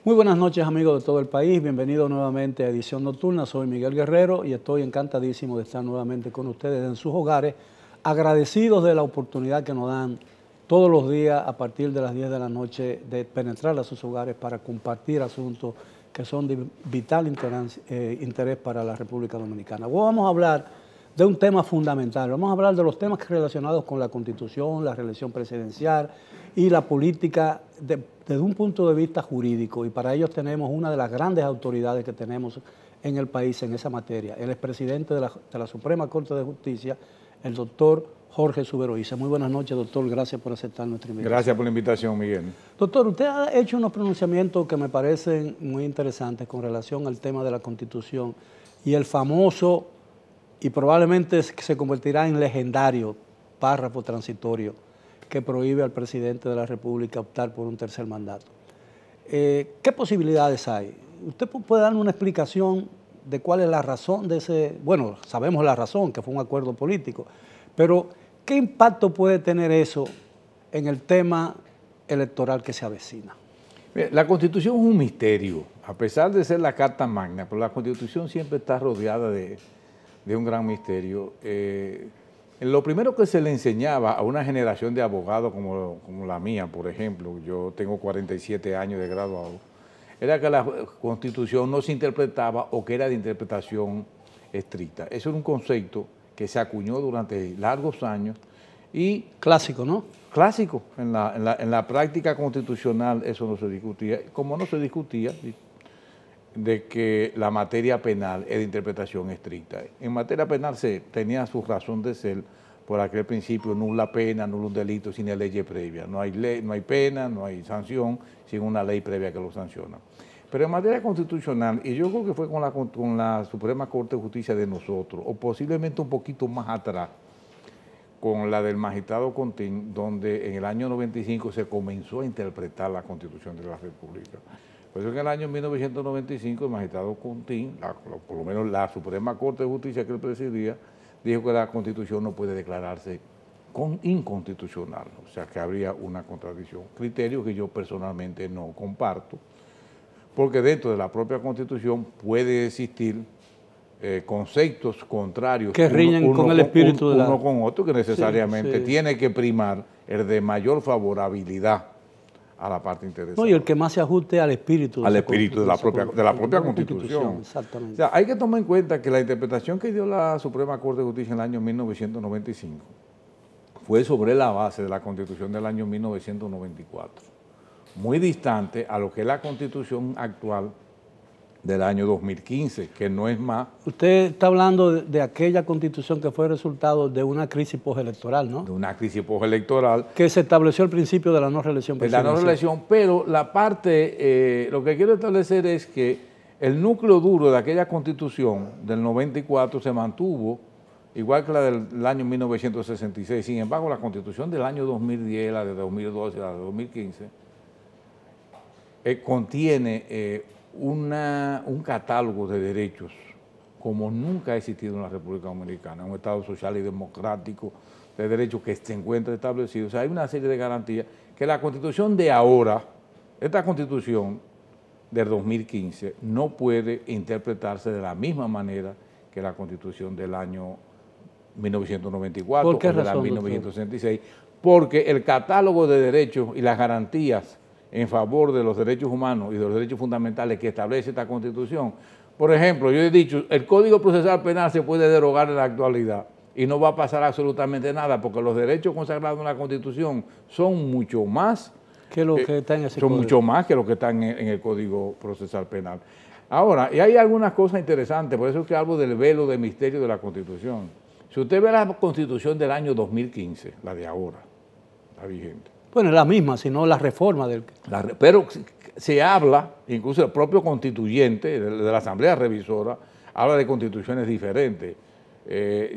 Muy buenas noches, amigos de todo el país. Bienvenidos nuevamente a Edición Nocturna. Soy Miguel Guerrero y estoy encantadísimo de estar nuevamente con ustedes en sus hogares, agradecidos de la oportunidad que nos dan todos los días a partir de las 10 de la noche de penetrar a sus hogares para compartir asuntos que son de vital interés para la República Dominicana. Hoy vamos a hablar de un tema fundamental. Vamos a hablar de los temas relacionados con la Constitución, la reelección presidencial y la política desde un punto de vista jurídico. Y para ello tenemos una de las grandes autoridades que tenemos en el país en esa materia, el expresidente de la Suprema Corte de Justicia, el doctor Jorge Suberoiza. Muy buenas noches, doctor. Gracias por aceptar nuestra invitación. Gracias por la invitación, Miguel. Doctor, usted ha hecho unos pronunciamientos que me parecen muy interesantes con relación al tema de la Constitución y el famoso, y probablemente se convertirá en legendario, párrafo transitorio que prohíbe al presidente de la República optar por un tercer mandato. ¿Qué posibilidades hay? ¿Usted puede darme una explicación de cuál es la razón de ese? Bueno, sabemos la razón, que fue un acuerdo político, pero ¿qué impacto puede tener eso en el tema electoral que se avecina? La Constitución es un misterio, a pesar de ser la Carta Magna, pero la Constitución siempre está rodeada de un gran misterio. Lo primero que se le enseñaba a una generación de abogados como la mía, por ejemplo, yo tengo 47 años de graduado, era que la Constitución no se interpretaba o que era de interpretación estricta. Eso era un concepto que se acuñó durante largos años y... Clásico, ¿no? Clásico. En la práctica constitucional eso no se discutía. Como no se discutía de que la materia penal es de interpretación estricta. En materia penal se tenía su razón de ser por aquel principio, nula pena, nulo un delito sin ley previa. No hay ley, no hay pena, no hay sanción sin una ley previa que lo sanciona. Pero en materia constitucional, y yo creo que fue con la Suprema Corte de Justicia de nosotros, o posiblemente un poquito más atrás, con la del magistrado Contín, donde en el año 95 se comenzó a interpretar la Constitución de la República. Por eso en el año 1995 el magistrado Contín, por lo menos la Suprema Corte de Justicia que él presidía, dijo que la Constitución no puede declararse inconstitucional, o sea que habría una contradicción, criterio que yo personalmente no comparto, porque dentro de la propia Constitución puede existir conceptos contrarios que riñen con el espíritu de la... uno con otro, que necesariamente tiene que primar el de mayor favorabilidad a la parte interesada. No, y el que más se ajuste al espíritu. Al espíritu de la propia Constitución. Exactamente. O sea, hay que tomar en cuenta que la interpretación que dio la Suprema Corte de Justicia en el año 1995 fue sobre la base de la Constitución del año 1994, muy distante a lo que es la Constitución actual del año 2015, que no es más... Usted está hablando de aquella Constitución que fue resultado de una crisis postelectoral, ¿no? De una crisis postelectoral. Que se estableció el principio de la no reelección presidencial. De la no reelección, pero la parte, lo que quiero establecer es que el núcleo duro de aquella Constitución del 94 se mantuvo, igual que la del año 1966. Sin embargo, la Constitución del año 2010, la de 2012, la de 2015, contiene un catálogo de derechos como nunca ha existido en la República Dominicana, un Estado social y democrático de derechos que se encuentra establecido. O sea, hay una serie de garantías que la Constitución de ahora, esta Constitución del 2015, no puede interpretarse de la misma manera que la Constitución del año 1994 o de la 1966, porque el catálogo de derechos y las garantías en favor de los derechos humanos y de los derechos fundamentales que establece esta Constitución. Por ejemplo, yo he dicho, el Código Procesal Penal se puede derogar en la actualidad y no va a pasar absolutamente nada porque los derechos consagrados en la Constitución son mucho más que lo que está en ese código. Mucho más que lo que está en el Código Procesal Penal. Ahora, y hay algunas cosas interesantes, por eso es que hablo del velo de misterio de la Constitución. Si usted ve la Constitución del año 2015, la de ahora, la vigente, bueno, es la misma, sino la reforma del... Pero se habla, incluso el propio constituyente de la Asamblea Revisora, habla de constituciones diferentes.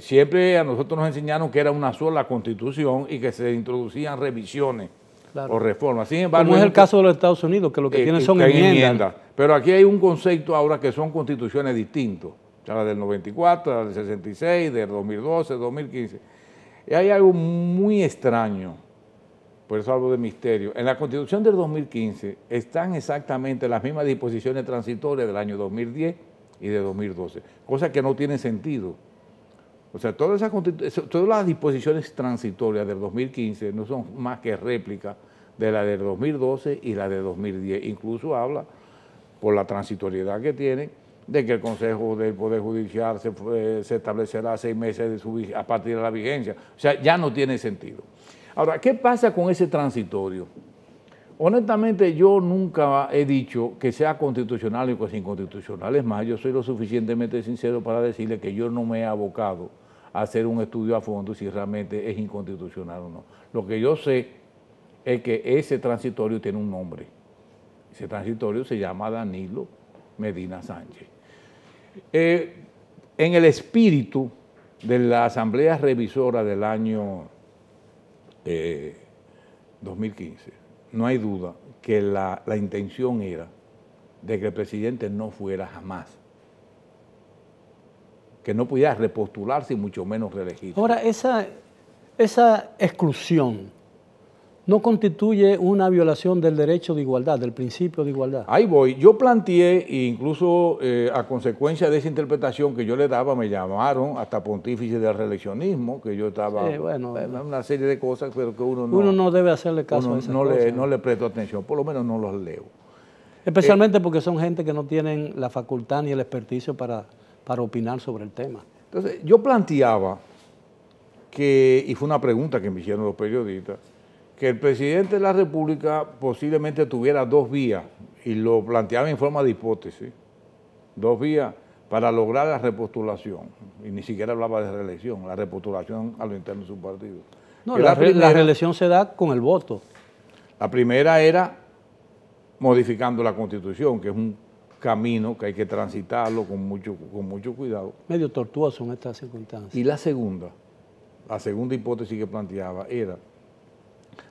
Siempre a nosotros nos enseñaron que era una sola constitución y que se introducían revisiones o reformas. Sin embargo, como es el caso de los Estados Unidos, que lo que tienen son enmiendas. Pero aquí hay un concepto ahora que son constituciones distintas, la del 94, la del 66, del 2012, 2015. Y hay algo muy extraño por eso hablo de misterio. En la Constitución del 2015 están exactamente las mismas disposiciones transitorias del año 2010 y de 2012, cosas que no tienen sentido. O sea, todas las disposiciones transitorias del 2015 no son más que réplicas de la del 2012 y la de 2010. Incluso habla, por la transitoriedad que tienen, de que el Consejo del Poder Judicial se establecerá 6 meses a partir de la vigencia. O sea, ya no tiene sentido. Ahora, ¿qué pasa con ese transitorio? Honestamente, yo nunca he dicho que sea constitucional o que sea inconstitucional. Es más, yo soy lo suficientemente sincero para decirle que yo no me he abocado a hacer un estudio a fondo si realmente es inconstitucional o no. Lo que yo sé es que ese transitorio tiene un nombre. Ese transitorio se llama Danilo Medina Sánchez. En el espíritu de la Asamblea Revisora del año 2015, no hay duda que la intención era de que el presidente no fuera jamás, que no pudiera repostularse y mucho menos reelegirse. Ahora, esa exclusión no constituye una violación del derecho de igualdad, del principio de igualdad. Ahí voy. Yo planteé, incluso a consecuencia de esa interpretación que yo le daba, me llamaron hasta pontífice del reeleccionismo, que yo estaba, una serie de cosas, pero que uno no debe hacerle caso a esas cosas. No le presto atención, por lo menos no los leo. Especialmente porque son gente que no tienen la facultad ni el experticio para opinar sobre el tema. Entonces, yo planteaba que, y fue una pregunta que me hicieron los periodistas, que el presidente de la República posiblemente tuviera 2 vías, y lo planteaba en forma de hipótesis, 2 vías para lograr la repostulación, y ni siquiera hablaba de reelección, la repostulación a lo interno de su partido. No, la reelección se da con el voto. La primera era modificando la Constitución, que es un camino que hay que transitarlo con mucho cuidado. Medio tortuoso en estas circunstancias. Y la segunda hipótesis que planteaba era,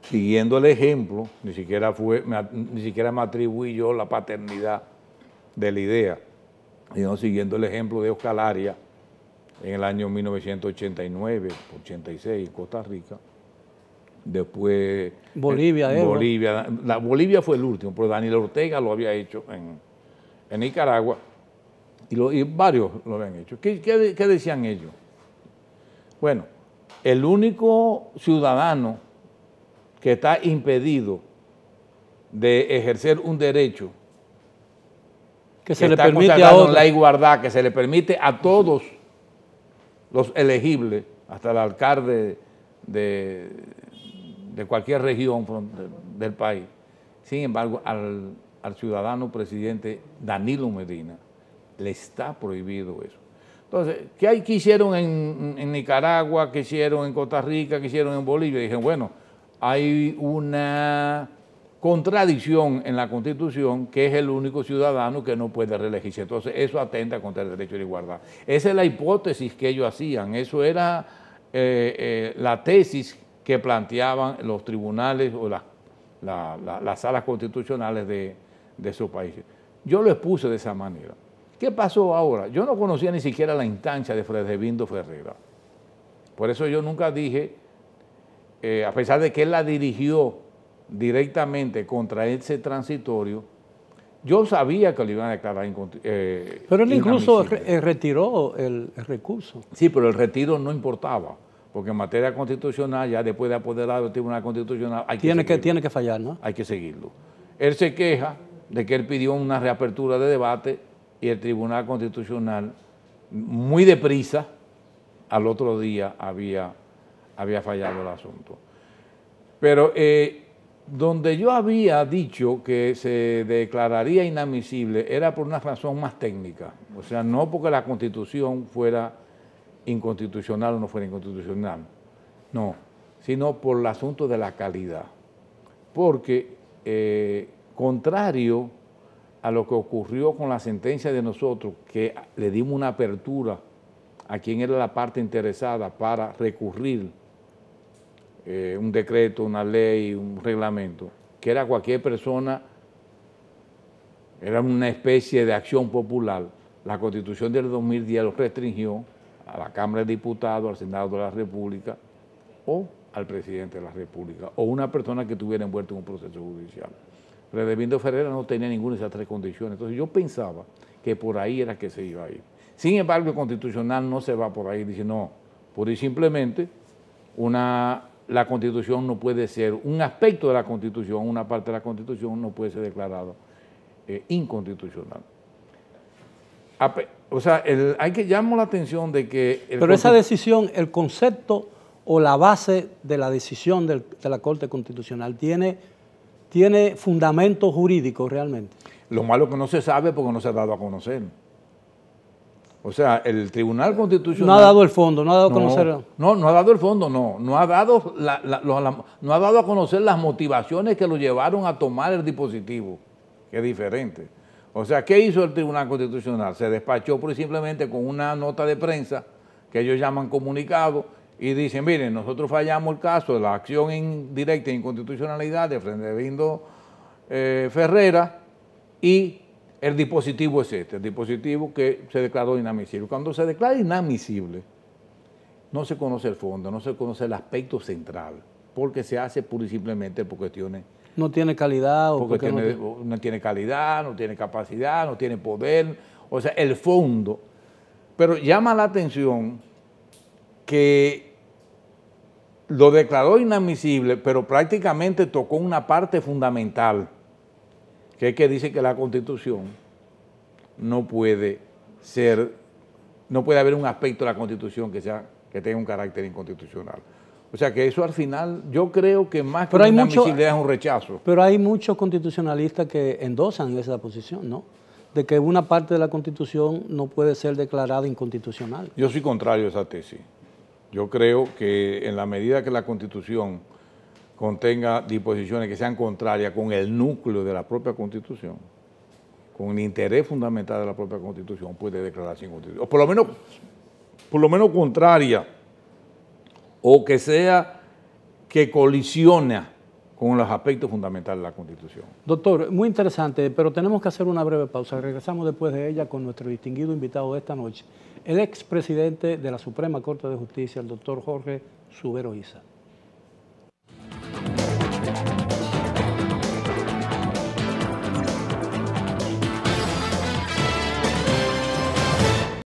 siguiendo el ejemplo, ni siquiera me atribuí yo la paternidad de la idea, sino siguiendo el ejemplo de Oscar Arias en el año 1989, 86, en Costa Rica. Después Bolivia fue el último, pero Daniel Ortega lo había hecho en Nicaragua y varios lo habían hecho. ¿Qué decían ellos? Bueno, el único ciudadano que está impedido de ejercer un derecho que se le permite a otros, la igualdad, que se le permite a todos los elegibles, hasta el alcalde de cualquier región del país. Sin embargo, al ciudadano presidente Danilo Medina le está prohibido eso. Entonces, ¿qué hicieron en Nicaragua? ¿Qué hicieron en Costa Rica? ¿Qué hicieron en Bolivia? Y dije, bueno, hay una contradicción en la Constitución, que es el único ciudadano que no puede reelegirse. Entonces, eso atenta contra el derecho de igualdad. Esa es la hipótesis que ellos hacían. Eso era la tesis que planteaban los tribunales o las salas constitucionales de esos países. Yo lo expuse de esa manera. ¿Qué pasó ahora? Yo no conocía ni siquiera la instancia de Frederindo Ferrera. Por eso yo nunca dije, a pesar de que él la dirigió directamente contra ese transitorio, yo sabía que lo iban a declarar pero él incluso retiró el recurso. Sí, pero el retiro no importaba, porque en materia constitucional, ya después de apoderado del Tribunal Constitucional, tiene que fallar, ¿no? Hay que seguirlo. Él se queja de que él pidió una reapertura de debate y el Tribunal Constitucional, muy deprisa, al otro día había fallado el asunto. Pero donde yo había dicho que se declararía inadmisible era por una razón más técnica, o sea, no porque la Constitución fuera inconstitucional o no fuera inconstitucional, no, sino por el asunto de la calidad, porque contrario a lo que ocurrió con la sentencia de nosotros, que le dimos una apertura a quien era la parte interesada para recurrir un decreto, una ley, un reglamento, que era cualquier persona, era una especie de acción popular. La Constitución del 2010 lo restringió a la Cámara de Diputados, al Senado de la República o al presidente de la República o una persona que estuviera envuelta en un proceso judicial. Redimindo Ferreira no tenía ninguna de esas tres condiciones, entonces yo pensaba que por ahí era que se iba a ir. Sin embargo, el Constitucional no se va por ahí, dice no, pura y simplemente la Constitución no puede ser, un aspecto de la Constitución, una parte de la Constitución no puede ser declarado inconstitucional. O sea, hay que llamar la atención de que... Pero esa decisión, el concepto o la base de la decisión de la Corte Constitucional tiene fundamento jurídico realmente. Lo malo es que no se sabe porque no se ha dado a conocer. O sea, el Tribunal Constitucional... No ha dado el fondo, no ha dado a conocer... No ha dado el fondo, no ha dado a conocer las motivaciones que lo llevaron a tomar el dispositivo, que es diferente. O sea, ¿qué hizo el Tribunal Constitucional? Se despachó por simplemente con una nota de prensa que ellos llaman comunicado y dicen, miren, nosotros fallamos el caso de la acción indirecta de inconstitucionalidad de Redimindo Ferreira y el dispositivo es el dispositivo que se declaró inadmisible. Cuando se declara inadmisible, no se conoce el fondo, no se conoce el aspecto central, porque se hace pura y simplemente por cuestiones... No tiene calidad o porque no tiene calidad, no tiene capacidad, no tiene poder, o sea, el fondo. Pero llama la atención que lo declaró inadmisible, pero prácticamente tocó una parte fundamental, que es que dice que la Constitución no puede haber un aspecto de la Constitución que tenga un carácter inconstitucional. O sea que eso al final, yo creo que más que una inadmisibilidad es un rechazo. Pero hay muchos constitucionalistas que endosan esa posición, ¿no? De que una parte de la Constitución no puede ser declarada inconstitucional. Yo soy contrario a esa tesis. Yo creo que en la medida que la Constitución contenga disposiciones que sean contrarias con el núcleo de la propia Constitución, con el interés fundamental de la propia Constitución, puede declararse inconstitucional. O por lo menos contraria, o que sea que colisiona con los aspectos fundamentales de la Constitución. Doctor, muy interesante, pero tenemos que hacer una breve pausa. Regresamos después de ella con nuestro distinguido invitado de esta noche, el expresidente de la Suprema Corte de Justicia, el doctor Jorge Subero Isa.